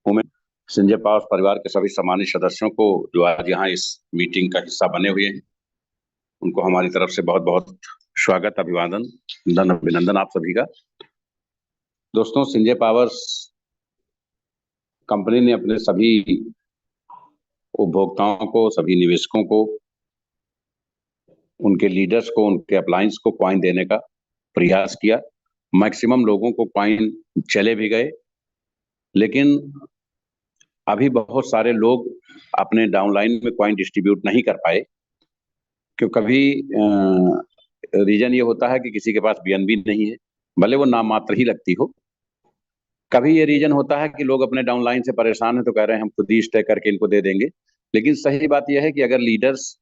Women Sanjay power परिवार के सभी सम्मानित सदस्यों को जो आज यहाँ इस मीटिंग का हिस्सा बने हुए हैं, उनको हमारी तरफ से बहुत बहुत स्वागत, अभिवादन, अभिनंदन आप सभी का। दोस्तों, संजय पावर्स कंपनी ने अपने सभी उपभोक्ताओं को, सभी निवेशकों को, उनके लीडर्स को, उनके अप्लायंस को कॉइन देने का प्रयास किया। मैक्सिमम लोगों को कॉइन चले भी गए, लेकिन अभी बहुत सारे लोग अपने डाउनलाइन में कॉइन डिस्ट्रीब्यूट नहीं कर पाए, क्योंकि कभी रीजन ये होता है कि किसी के पास बीएनबी नहीं है, भले वो नाम मात्र ही लगती हो। कभी ये रीजन होता है कि लोग अपने डाउनलाइन से परेशान हैं तो कह रहे हैं हम खुद ही स्टे करके इनको दे देंगे। लेकिन सही बात यह है कि अगर लीडर्स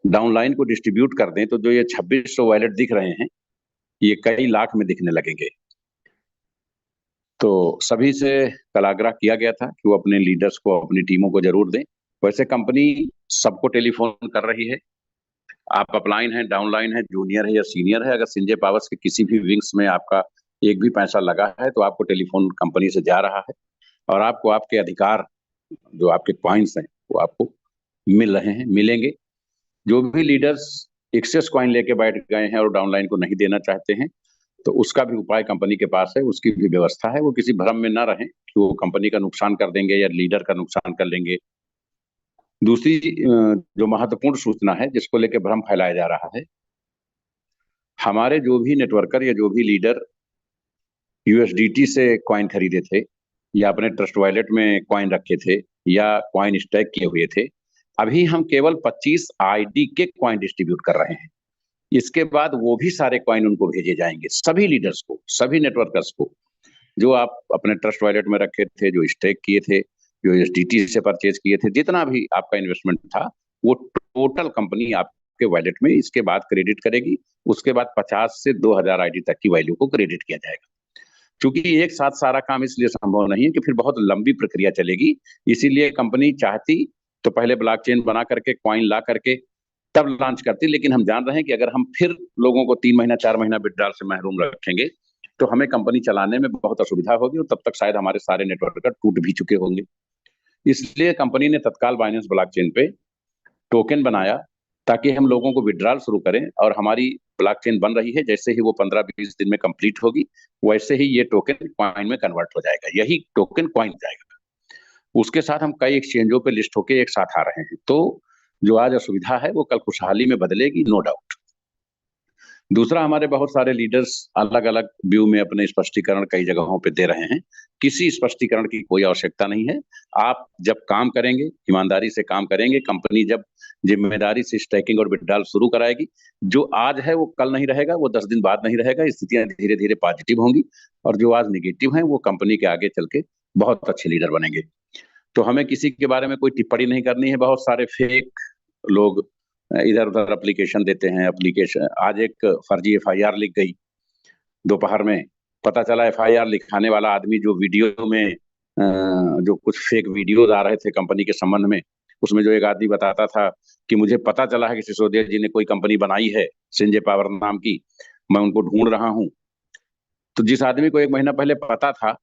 डाउनलाइन को डिस्ट्रीब्यूट कर दें तो जो ये 2600 वॉलेट दिख रहे हैं, ये कई लाख में दिखने लगेंगे। तो सभी से कल आग्रह किया गया था कि वो अपने लीडर्स को, अपनी टीमों को जरूर दें। वैसे कंपनी सबको टेलीफोन कर रही है, आप अपलाइन है, डाउनलाइन है, जूनियर है या सीनियर है, अगर संजय पावर्स के किसी भी विंग्स में आपका एक भी पैसा लगा है तो आपको टेलीफोन कंपनी से जा रहा है और आपको आपके अधिकार, जो आपके कॉइन्स हैं, वो आपको मिल रहे हैं, मिलेंगे। जो भी लीडर्स एक्सेस कॉइन लेके बैठ गए हैं और डाउनलाइन को नहीं देना चाहते हैं, तो उसका भी उपाय कंपनी के पास है, उसकी भी व्यवस्था है। वो किसी भ्रम में ना रहें कि वो कंपनी का नुकसान कर देंगे या लीडर का नुकसान कर लेंगे। दूसरी जो महत्वपूर्ण सूचना है जिसको लेकर भ्रम फैलाया जा रहा है, हमारे जो भी नेटवर्कर या जो भी लीडर यूएसडीटी से कॉइन खरीदे थे या अपने ट्रस्ट वॉलेट में कॉइन रखे थे या कॉइन स्टैक किए हुए थे, अभी हम केवल 25 आईडी के कॉइन डिस्ट्रीब्यूट कर रहे हैं। इसके बाद वो भी सारे कॉइन उनको भेजे जाएंगे, सभी लीडर्स को, सभी नेटवर्कर्स को, जो आप अपने ट्रस्ट वॉलेट में रखे थे, जो स्टेक किए थे, जो एसडीटी से परचेज किए थे, जितना भी आपका इन्वेस्टमेंट था, वो टोटल कंपनी आपके वॉलेट में इसके बाद क्रेडिट करेगी। उसके बाद 50 से 2000 आईडी तक की वैल्यू को क्रेडिट किया जाएगा। क्योंकि एक साथ सारा काम इसलिए संभव नहीं है कि फिर बहुत लंबी प्रक्रिया चलेगी, इसीलिए कंपनी चाहती तो पहले ब्लॉकचेन बना करके, कॉइन ला करके तब लॉन्च करती। लेकिन हम जान रहे हैं कि अगर हम फिर लोगों को 3 महीना 4 महीना विड्रॉल से महरूम रखेंगे तो हमें कंपनी चलाने में बहुत असुविधा होगी और तब तक शायद हमारे सारे नेटवर्क टूट भी चुके होंगे। इसलिए कंपनी ने तत्काल बाइनेंस ब्लॉकचेन पे टोकन बनाया ताकि हम लोगों को विड्रॉल शुरू करें, और हमारी ब्लॉकचेन बन रही है। जैसे ही वो 15-20 दिन में कंप्लीट होगी, वैसे ही ये टोकन कॉइन में कन्वर्ट हो जाएगा, यही टोकन कॉइन जाएगा। उसके साथ हम कई एक्सचेंजों पे लिस्ट होके एक साथ आ रहे हैं, तो जो आज असुविधा है वो कल खुशहाली में बदलेगी, नो डाउट। दूसरा, हमारे बहुत सारे लीडर्स अलग अलग व्यू में अपने स्पष्टीकरण कई जगहों पे दे रहे हैं। किसी स्पष्टीकरण की कोई आवश्यकता नहीं है। आप जब काम करेंगे, ईमानदारी से काम करेंगे, कंपनी जब जिम्मेदारी से स्टैकिंग और विड्रॉल शुरू कराएगी, जो आज है वो कल नहीं रहेगा, वो 10 दिन बाद नहीं रहेगा। स्थितियां धीरे धीरे पॉजिटिव होंगी और जो आज निगेटिव हैं वो कंपनी के आगे चल के बहुत अच्छे लीडर बनेंगे। तो हमें किसी के बारे में कोई टिप्पणी नहीं करनी है। बहुत सारे फेक लोग इधर उधर एप्लीकेशन देते हैं। एप्लीकेशन, आज एक फर्जी एफआईआर लिख गई दोपहर में, पता चला एफआईआर लिखाने वाला आदमी जो वीडियो में जो कुछ फेक वीडियोज आ रहे थे कंपनी के संबंध में, उसमें जो एक आदमी बताता था कि मुझे पता चला है कि सिसोदिया जी ने कोई कंपनी बनाई है संजय पावर नाम की, मैं उनको ढूंढ रहा हूं। तो जिस आदमी को 1 महीना पहले पता था,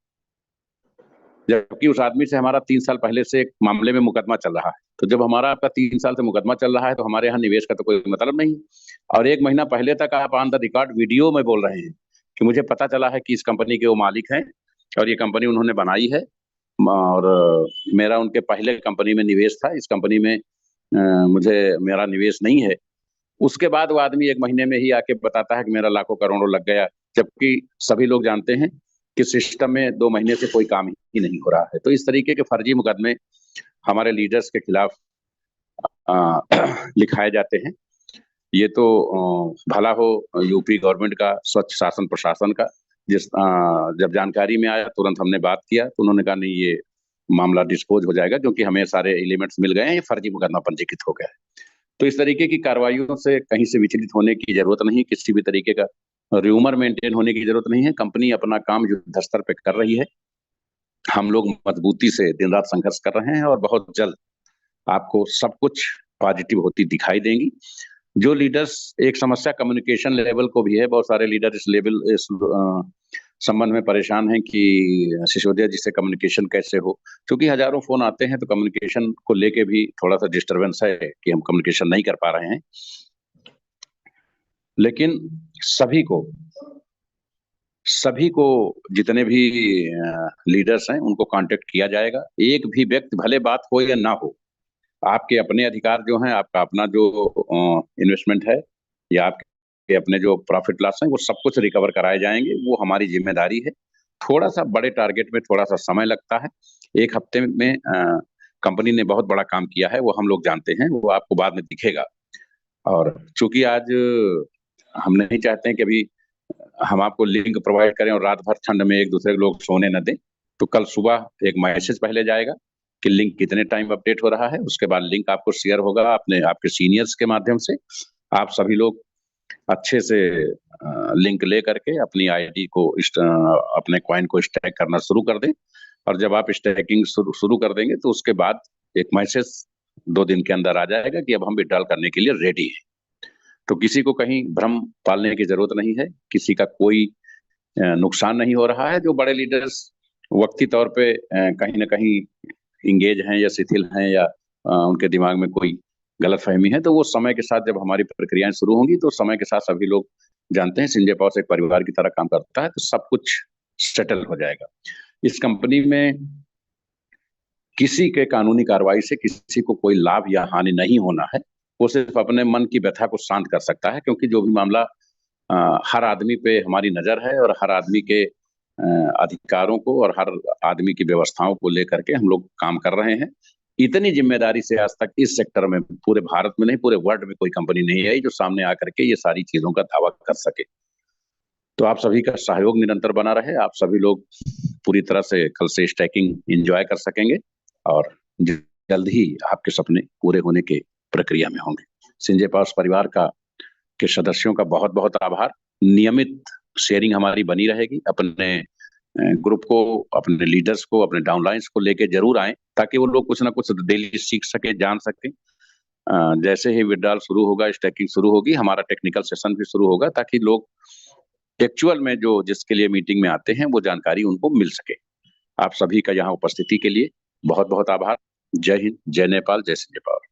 जबकि उस आदमी से हमारा 3 साल पहले से एक मामले में मुकदमा चल रहा है, तो जब हमारा आपका 3 साल से मुकदमा चल रहा है तो हमारे यहाँ निवेश का तो कोई मतलब नहीं। और 1 महीना पहले तक आप ऑन द रिकॉर्ड वीडियो में बोल रहे हैं कि मुझे पता चला है कि इस कंपनी के वो मालिक हैं और ये कंपनी उन्होंने बनाई है, और मेरा उनके पहले कंपनी में निवेश था, इस कंपनी में मुझे मेरा निवेश नहीं है। उसके बाद वो आदमी 1 महीने में ही आके बताता है कि मेरा लाखों करोड़ों लग गया, जबकि सभी लोग जानते हैं कि सिस्टम में 2 महीने से कोई काम ही नहीं हो रहा है। तो इस तरीके के फर्जी मुकदमे हमारे लीडर्स के खिलाफ लिखाए जाते हैं। ये तो भला हो यूपी गवर्नमेंट का, स्वच्छ शासन प्रशासन का, जब जानकारी में आया तुरंत हमने बात किया तो उन्होंने कहा नहीं, ये मामला डिस्पोज हो जाएगा क्योंकि हमें सारे एलिमेंट्स मिल गए हैं, ये फर्जी मुकदमा पंजीकृत हो गया है। तो इस तरीके की कार्रवाइयों से कहीं से विचलित होने की जरूरत नहीं, किसी भी तरीके का र्यूमर मेंटेन होने की जरूरत नहीं है। कंपनी अपना काम युद्ध स्तर पे कर रही है, हम लोग मजबूती से दिन रात संघर्ष कर रहे हैं और बहुत जल्द आपको सब कुछ पॉजिटिव होती दिखाई देंगी। जो लीडर्स, एक समस्या कम्युनिकेशन लेवल को भी है, बहुत सारे लीडर इस संबंध में परेशान हैं कि सिसोदिया जी से कम्युनिकेशन कैसे हो, क्योंकि हजारों फोन आते हैं तो कम्युनिकेशन को लेके भी थोड़ा सा डिस्टरबेंस है कि हम कम्युनिकेशन नहीं कर पा रहे हैं। लेकिन सभी को जितने भी लीडर्स हैं उनको कांटेक्ट किया जाएगा। एक भी व्यक्ति, भले बात हो या ना हो, आपके अपने अधिकार जो हैं, आपका अपना जो इन्वेस्टमेंट है या आपके अपने जो प्रॉफिट लॉस है, वो सब कुछ रिकवर कराए जाएंगे। वो हमारी जिम्मेदारी है। थोड़ा सा बड़े टारगेट में थोड़ा सा समय लगता है। एक हफ्ते में कंपनी ने बहुत बड़ा काम किया है, वो हम लोग जानते हैं, वो आपको बाद में दिखेगा। और चूंकि आज हम नहीं चाहते हैं कि अभी हम आपको लिंक प्रोवाइड करें और रात भर ठंड में एक दूसरे लोग सोने न दें, तो कल सुबह एक मैसेज पहले जाएगा कि लिंक कितने टाइम अपडेट हो रहा है। उसके बाद लिंक आपको शेयर होगा अपने आपके सीनियर्स के माध्यम से। आप सभी लोग अच्छे से लिंक ले करके अपनी आईडी को अपने कॉइन को स्टैक करना शुरू कर दें। और जब आप स्टैकिंग शुरू कर देंगे तो उसके बाद एक मैसेज 2 दिन के अंदर आ जाएगा कि अब हम विड्रॉल करने के लिए रेडी हैं। तो किसी को कहीं भ्रम पालने की जरूरत नहीं है, किसी का कोई नुकसान नहीं हो रहा है। जो बड़े लीडर्स वक्ती तौर पे कहीं ना कहीं इंगेज हैं या शिथिल हैं या उनके दिमाग में कोई गलत फहमी है, तो वो समय के साथ जब हमारी प्रक्रियाएं शुरू होंगी तो समय के साथ सभी लोग जानते हैं संजय पावर एक परिवार की तरह काम करता है, तो सब कुछ सेटल हो जाएगा। इस कंपनी में किसी के कानूनी कार्रवाई से किसी को कोई लाभ या हानि नहीं होना है। वो सिर्फ अपने मन की व्यथा को शांत कर सकता है, क्योंकि जो भी मामला हर आदमी पे हमारी नजर है और हर आदमी के अधिकारों को और हर आदमी की व्यवस्थाओं को लेकर के हम लोग काम कर रहे हैं। इतनी जिम्मेदारी से आज तक इस सेक्टर में पूरे भारत में नहीं, पूरे वर्ल्ड में कोई कंपनी नहीं आई जो सामने आकर के ये सारी चीजों का दावा कर सके। तो आप सभी का सहयोग निरंतर बना रहे। आप सभी लोग पूरी तरह से कल से स्टैकिंग एंजॉय कर सकेंगे और जल्द ही आपके सपने पूरे होने के प्रक्रिया में होंगे। संजय पावर्स परिवार का के सदस्यों का बहुत बहुत आभार। नियमित शेयरिंग हमारी बनी रहेगी। अपने ग्रुप को, अपने लीडर्स को, अपने डाउनलाइंस को लेके जरूर आए, ताकि वो लोग कुछ ना कुछ डेली सीख सके, जान सके। जैसे ही विड्रॉल शुरू होगा, स्टैकिंग शुरू होगी, हमारा टेक्निकल सेशन भी शुरू होगा, ताकि लोग एक्चुअल में जो जिसके लिए मीटिंग में आते हैं वो जानकारी उनको मिल सके। आप सभी का यहाँ उपस्थिति के लिए बहुत बहुत आभार। जय हिंद, जय नेपाल, जय संजय पावर।